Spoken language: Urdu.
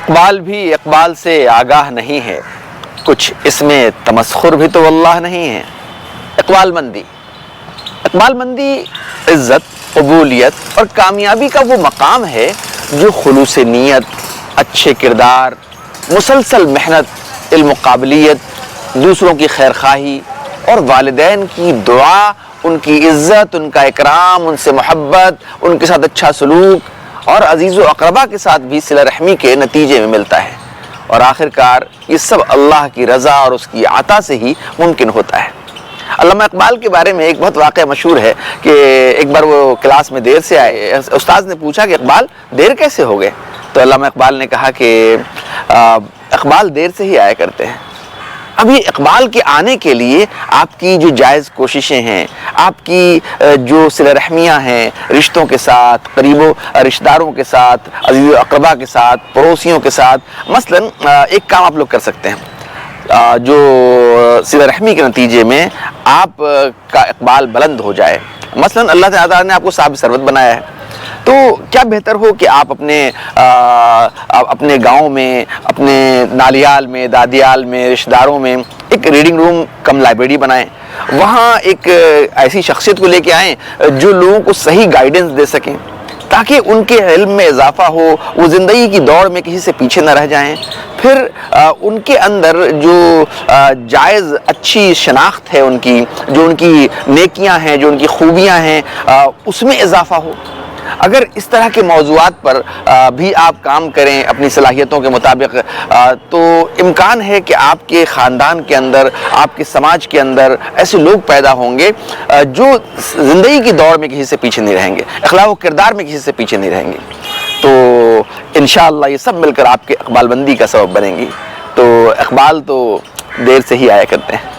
اقبال بھی اقبال سے آگاہ نہیں ہے، کچھ اس میں تمسخر بھی تو واللہ نہیں ہے۔ اقبال مندی عزت، قبولیت اور کامیابی کا وہ مقام ہے جو خلوص نیت، اچھے کردار، مسلسل محنت، علم و قابلیت، دوسروں کی خیرخواہی اور والدین کی دعا، ان کی عزت، ان کا اکرام، ان سے محبت، ان کے ساتھ اچھا سلوک اور عزیز و اقربا کے ساتھ بھی صلہ رحمی کے نتیجے میں ملتا ہے، اور آخرکار یہ سب اللہ کی رضا اور اس کی عطا سے ہی ممکن ہوتا ہے۔ علامہ اقبال کے بارے میں ایک بہت واقعہ مشہور ہے کہ ایک بار وہ کلاس میں دیر سے آئے، استاد نے پوچھا کہ اقبال دیر کیسے ہو گئے؟ تو علامہ اقبال نے کہا کہ اقبال دیر سے ہی آیا کرتے ہیں۔ ابھی اقبال کے آنے کے لیے آپ کی جو جائز کوششیں ہیں، آپ کی جو صلہ رحمیاں ہیں رشتوں کے ساتھ، قریب و رشتہ داروں کے ساتھ، عزیز و اقربا کے ساتھ، پڑوسیوں کے ساتھ، مثلا ایک کام آپ لوگ کر سکتے ہیں جو صلہ رحمی کے نتیجے میں آپ کا اقبال بلند ہو جائے۔ مثلا اللہ تعالیٰ نے آپ کو صاحب ثروت بنایا ہے، تو کیا بہتر ہو کہ آپ اپنے گاؤں میں، اپنے نالیال میں، دادیال میں، رشتہ داروں میں ایک ریڈنگ روم کم لائبریری بنائیں، وہاں ایک ایسی شخصیت کو لے کے آئیں جو لوگوں کو صحیح گائیڈنس دے سکیں تاکہ ان کے علم میں اضافہ ہو، وہ زندگی کی دوڑ میں کسی سے پیچھے نہ رہ جائیں۔ پھر ان کے اندر جو جائز اچھی شناخت ہے، ان کی جو ان کی نیکیاں ہیں، جو ان کی خوبیاں ہیں، اس میں اضافہ ہو۔ اگر اس طرح کے موضوعات پر بھی آپ کام کریں اپنی صلاحیتوں کے مطابق، تو امکان ہے کہ آپ کے خاندان کے اندر، آپ کے سماج کے اندر ایسے لوگ پیدا ہوں گے جو زندگی کی دوڑ میں کسی سے پیچھے نہیں رہیں گے، اخلاق و کردار میں کسی سے پیچھے نہیں رہیں گے۔ تو انشاءاللہ یہ سب مل کر آپ کے اقبال بندی کا سبب بنیں گی۔ تو اقبال تو دیر سے ہی آیا کرتے ہیں۔